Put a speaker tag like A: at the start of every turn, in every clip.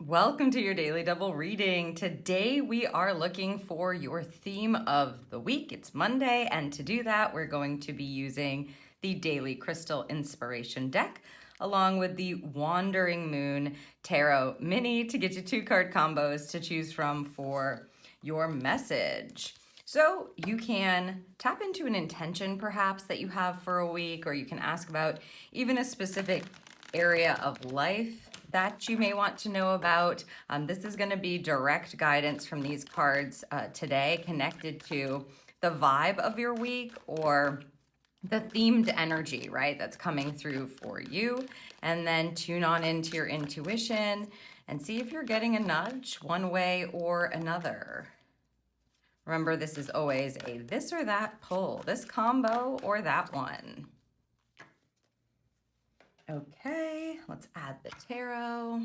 A: Welcome to your Daily Double reading. Today we are looking for your theme of the week. It's Monday, and to do that, we're going to be using the Daily Crystal Inspiration deck along with the Wandering Moon Tarot Mini to get you 2-card combos to choose from for your message. So you can tap into an intention perhaps that you have for a week, or you can ask about even a specific area of life that you may want to know about. This is going to be direct guidance from these cards today, connected to the vibe of your week or the themed energy, right, that's coming through for you. And then tune on into your intuition and see if you're getting a nudge one way or another. Remember, this is always a this or that pull, this combo or that one. Okay, let's add the tarot.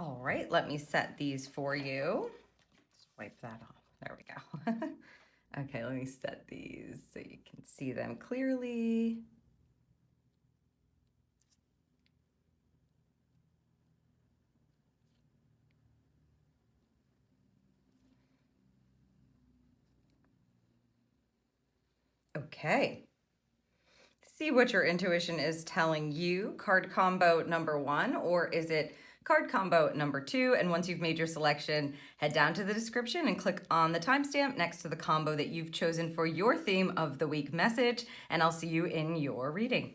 A: All right, let me set these for you. Just wipe that off. There we go. Okay, let me set these so you can see them clearly. Okay. See what your intuition is telling you. Card combo number 1, or is it card combo number 2? And once you've made your selection, head down to the description and click on the timestamp next to the combo that you've chosen for your theme of the week message, and I'll see you in your reading.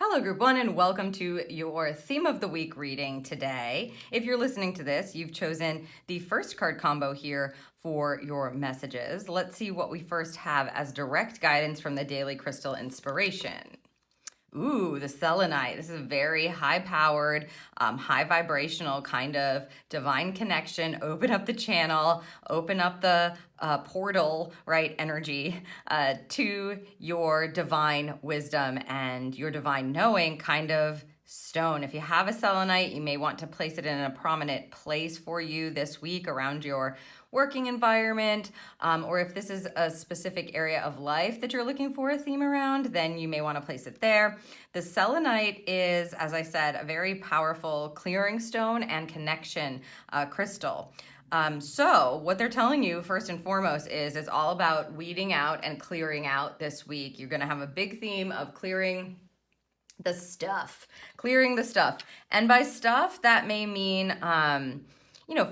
A: Hello, Group 1, and welcome to your Theme of the Week reading today. If you're listening to this, you've chosen the first card combo here for your messages. Let's see what we first have as direct guidance from the Daily Crystal Inspiration. Ooh, the selenite. This is a very high-powered, high-vibrational kind of divine connection. Open up the channel, open up the portal, right, energy to your divine wisdom and your divine knowing kind of stone. If you have a selenite, you may want to place it in a prominent place for you this week around your working environment, or if this is a specific area of life that you're looking for a theme around, then you may want to place it there. The selenite is, as I said, a very powerful clearing stone and connection crystal. So what they're telling you first and foremost is it's all about weeding out and clearing out this week. You're going to have a big theme of clearing the stuff. And by stuff, that may mean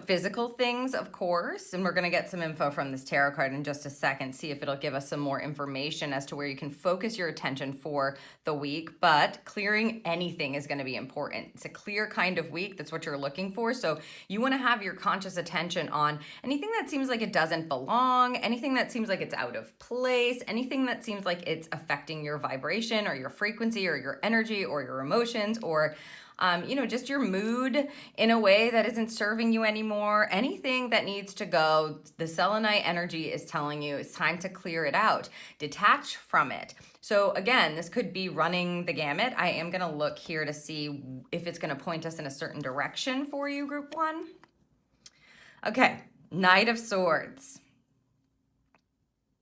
A: physical things, of course, and we're going to get some info from this tarot card in just a second, see if it'll give us some more information as to where you can focus your attention for the week. But clearing anything is going to be important. It's a clear kind of week. That's what you're looking for. So you want to have your conscious attention on anything that seems like it doesn't belong, anything that seems like it's out of place, anything that seems like it's affecting your vibration or your frequency or your energy or your emotions, or just your mood in a way that isn't serving you anymore. Anything that needs to go, the selenite energy is telling you it's time to clear it out, detach from it. So again, this could be running the gamut. I am going to look here to see if it's going to point us in a certain direction for you, Group 1. Okay, Knight of Swords.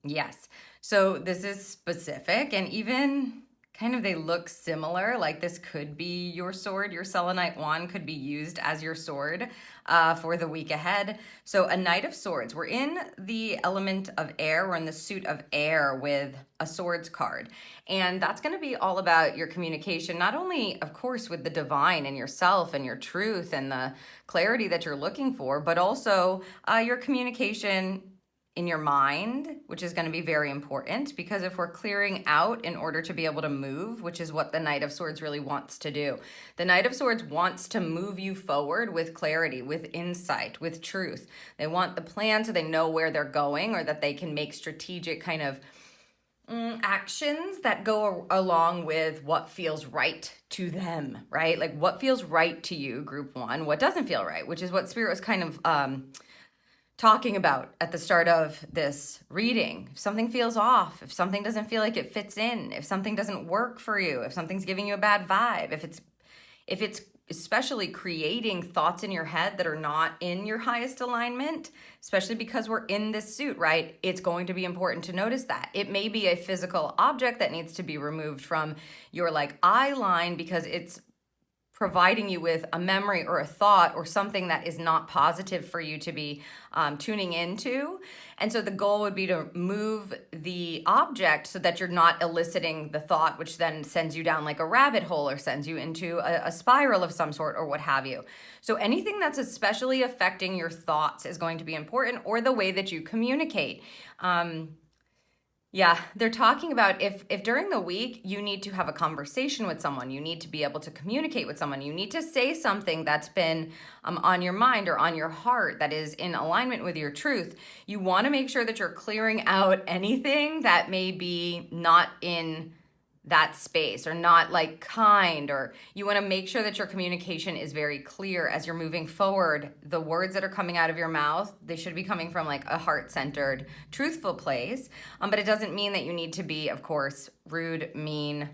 A: Yes, so this is specific, and even kind of they look similar. Like this could be your sword. Your selenite wand could be used as your sword for the week ahead. So a Knight of Swords. We're in the element of air. We're in the suit of air with a swords card. And that's going to be all about your communication, not only, of course, with the divine and yourself and your truth and the clarity that you're looking for, but also your communication in your mind, which is going to be very important, because if we're clearing out in order to be able to move, which is what the Knight of Swords really wants to do. The Knight of Swords wants to move you forward with clarity, with insight, with truth. They want the plan so they know where they're going, or that they can make strategic kind of Actions that go along with what feels right to them, right? Like what feels right to you, group one, what doesn't feel right, which is what Spirit was kind of talking about at the start of this reading. If something feels off, if something doesn't feel like it fits in, if something doesn't work for you, if something's giving you a bad vibe, if it's especially creating thoughts in your head that are not in your highest alignment, especially because we're in this suit, right? It's going to be important to notice that. It may be a physical object that needs to be removed from your like eye line because it's providing you with a memory or a thought or something that is not positive for you to be tuning into. And so the goal would be to move the object so that you're not eliciting the thought, which then sends you down like a rabbit hole or sends you into a spiral of some sort or what have you. So anything that's especially affecting your thoughts is going to be important, or the way that you communicate. Yeah, they're talking about if during the week you need to have a conversation with someone, you need to be able to communicate with someone, you need to say something that's been on your mind or on your heart that is in alignment with your truth. You want to make sure that you're clearing out anything that may be not in that space or not like kind, or you want to make sure that your communication is very clear as you're moving forward. The words that are coming out of your mouth, they should be coming from like a heart-centered, truthful place. But it doesn't mean that you need to be, of course, rude, mean,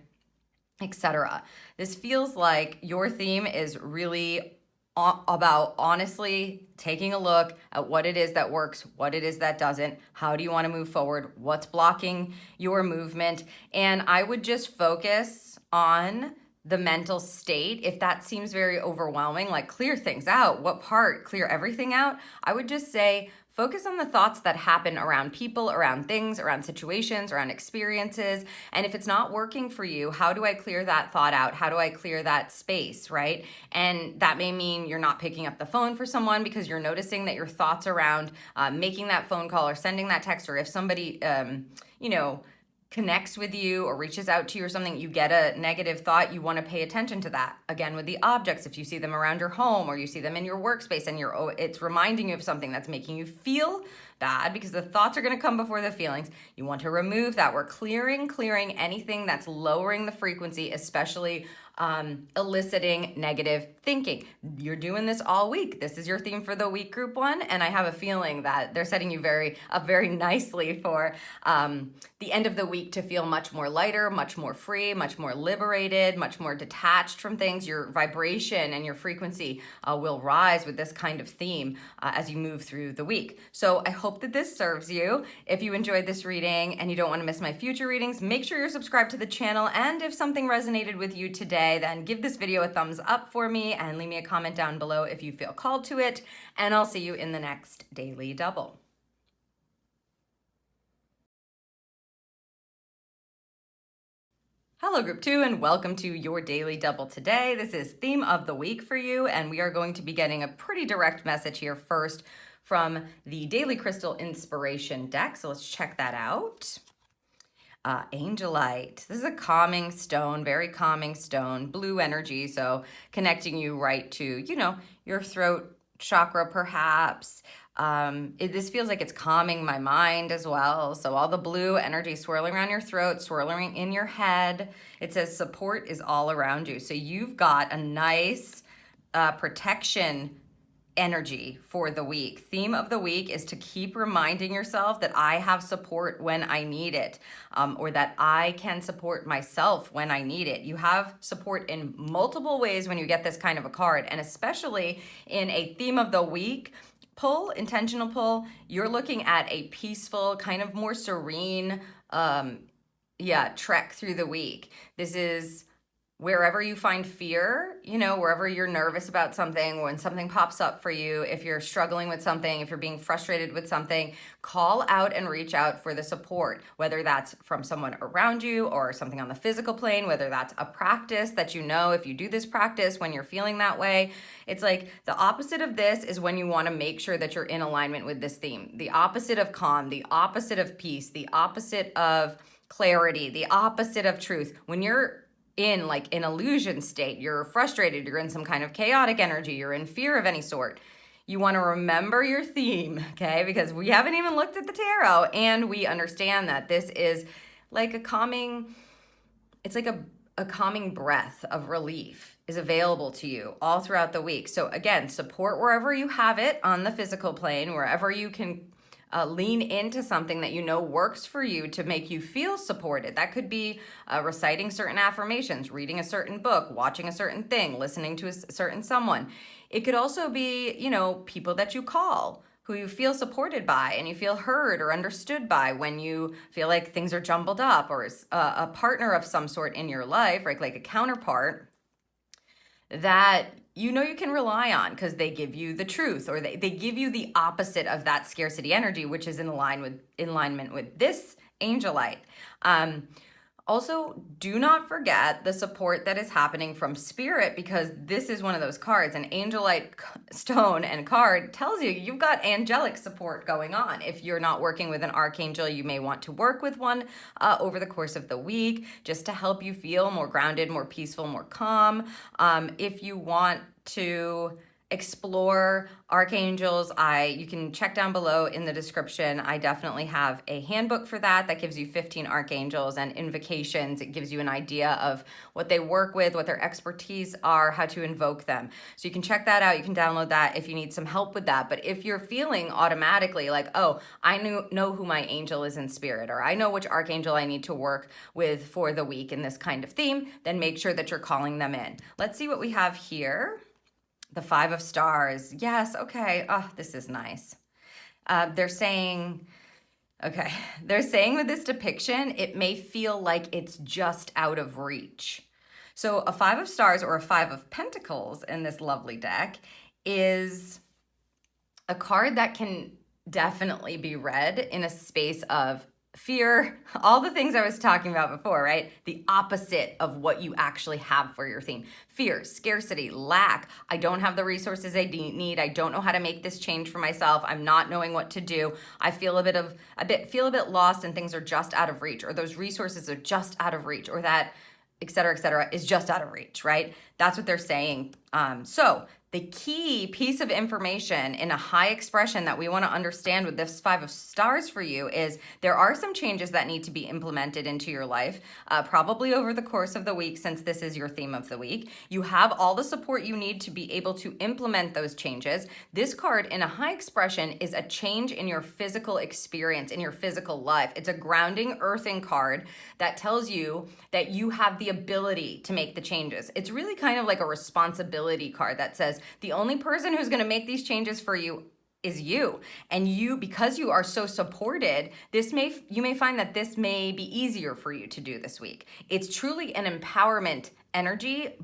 A: etc. This feels like your theme is really about honestly taking a look at what it is that works, what it is that doesn't, how do you want to move forward, what's blocking your movement. And I would just focus on the mental state. If that seems very overwhelming, like clear things out, what part, clear everything out, I would just say focus on the thoughts that happen around people, around things, around situations, around experiences. And if it's not working for you, how do I clear that thought out? How do I clear that space, right? And that may mean you're not picking up the phone for someone because you're noticing that your thoughts around making that phone call or sending that text, or if somebody, connects with you or reaches out to you or something, you get a negative thought, you want to pay attention to that. Again, with the objects, if you see them around your home or you see them in your workspace and it's reminding you of something that's making you feel bad, because the thoughts are going to come before the feelings, you want to remove that. We're clearing anything that's lowering the frequency, especially eliciting negative thinking. You're doing this all week. This is your theme for the week, group one, and I have a feeling that they're setting you up very nicely for the end of the week to feel much more lighter, much more free, much more liberated, much more detached from things. Your vibration and your frequency will rise with this kind of theme as you move through the week. So I hope that this serves you. If you enjoyed this reading and you don't want to miss my future readings, make sure you're subscribed to the channel. And if something resonated with you today, then give this video a thumbs up for me and leave me a comment down below if you feel called to it. And I'll see you in the next Daily Double. Hello, Group 2, and welcome to your Daily Double today. This is Theme of the Week for you, and we are going to be getting a pretty direct message here first from the Daily Crystal Inspiration deck. So let's check that out. Angelite. This is a calming stone, very calming stone, blue energy, so connecting you right to, your throat chakra perhaps. This feels like it's calming my mind as well. So all the blue energy swirling around your throat, swirling in your head. It says support is all around you. So you've got a nice protection energy for the week. Theme of the week is to keep reminding yourself that I have support when I need it, or that I can support myself when I need it. You have support in multiple ways when you get this kind of a card, and especially in a theme of the week pull, intentional pull, you're looking at a peaceful, kind of more serene, trek through the week. This is wherever you find fear, wherever you're nervous about something, when something pops up for you, if you're struggling with something, if you're being frustrated with something, call out and reach out for the support, whether that's from someone around you or something on the physical plane, whether that's a practice that if you do this practice when you're feeling that way. It's like the opposite of this is when you want to make sure that you're in alignment with this theme. The opposite of calm, the opposite of peace, the opposite of clarity, the opposite of truth. When you're in like an illusion state, you're frustrated, you're in some kind of chaotic energy, you're in fear of any sort, you want to remember your theme, okay? Because we haven't even looked at the tarot, and we understand that this is like a calming, it's like a calming breath of relief is available to you all throughout the week. So again, support wherever you have it on the physical plane, wherever you can lean into something that you know works for you to make you feel supported. That could be reciting certain affirmations, reading a certain book, watching a certain thing, listening to a certain someone. It could also be, you know, people that you call who you feel supported by and you feel heard or understood by when you feel like things are jumbled up, or a partner of some sort in your life, right? Like a counterpart that you know you can rely on because they give you the truth, or they give you the opposite of that scarcity energy, which is in alignment with this angelite. Also, do not forget the support that is happening from spirit, because this is one of those cards. An angelite stone and card tells you you've got angelic support going on. If you're not working with an archangel, you may want to work with one over the course of the week, just to help you feel more grounded, more peaceful, more calm. If you want to explore archangels, you can check down below in the description. I definitely have a handbook for that gives you 15 archangels and invocations. It gives you an idea of what they work with, what their expertise are, how to invoke them. So you can check that out. You can download that if you need some help with that. But if you're feeling automatically like, oh, I know who my angel is in spirit, or I know which archangel I need to work with for the week in this kind of theme, then make sure that you're calling them in. Let's see what we have here. The 5 of Stars. Yes, okay. Oh, this is nice. They're saying with this depiction, it may feel like it's just out of reach. So a 5 of Stars, or a 5 of Pentacles in this lovely deck, is a card that can definitely be read in a space of fear, all the things I was talking about before, right? The opposite of what you actually have for your theme. Fear, scarcity, lack. I don't have the resources I need. I don't know how to make this change for myself. I'm not knowing what to do. I feel a bit lost, and things are just out of reach, or those resources are just out of reach, or that et cetera, is just out of reach, right? That's what they're saying. So the key piece of information in a high expression that we want to understand with this 5 of Stars for you is there are some changes that need to be implemented into your life, probably over the course of the week, since this is your theme of the week. You have all the support you need to be able to implement those changes. This card in a high expression is a change in your physical experience, in your physical life. It's a grounding, earthing card that tells you that you have the ability to make the changes. It's really kind of like a responsibility card that says the only person who's going to make these changes for you is you. And you, because you are so supported, you may find that this may be easier for you to do this week. It's truly an empowerment energy,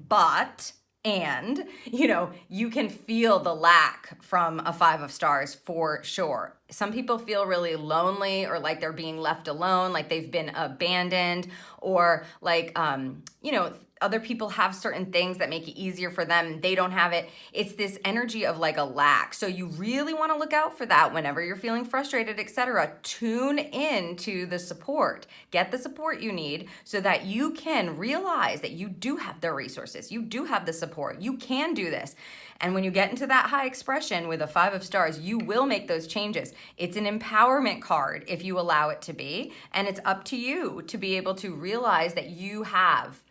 A: and you can feel the lack from a 5 of Stars for sure. Some people feel really lonely, or like they're being left alone, like they've been abandoned, or like, other people have certain things that make it easier for them and they don't have it. It's this energy of like a lack. So you really want to look out for that whenever you're feeling frustrated, etc. Tune in to the support. Get the support you need so that you can realize that you do have the resources. You do have the support. You can do this. And when you get into that high expression with a 5 of Stars, you will make those changes. It's an empowerment card if you allow it to be. And it's up to you to be able to realize that you have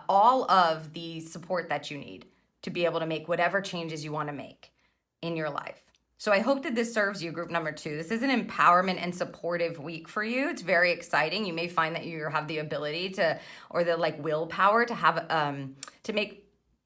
A: all of the support that you need to be able to make whatever changes you want to make in your life. So I hope that this serves you, group number 2. This is an empowerment and supportive week for you. It's very exciting. You may find that you have the ability to, or the willpower to have,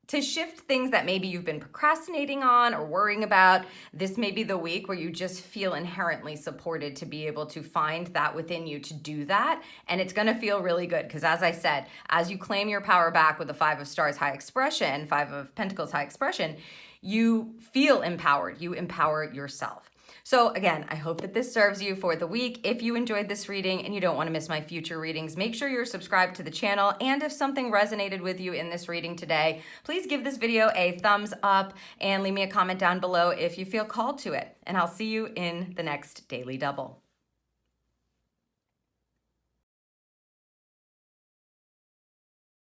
A: to shift things that maybe you've been procrastinating on or worrying about. This may be the week where you just feel inherently supported to be able to find that within you to do that. And it's going to feel really good because, as I said, as you claim your power back with the 5 of Stars high expression, 5 of Pentacles high expression, you feel empowered. You empower yourself. So again, I hope that this serves you for the week. If you enjoyed this reading and you don't want to miss my future readings, make sure you're subscribed to the channel. And if something resonated with you in this reading today, please give this video a thumbs up and leave me a comment down below if you feel called to it. And I'll see you in the next Daily Double.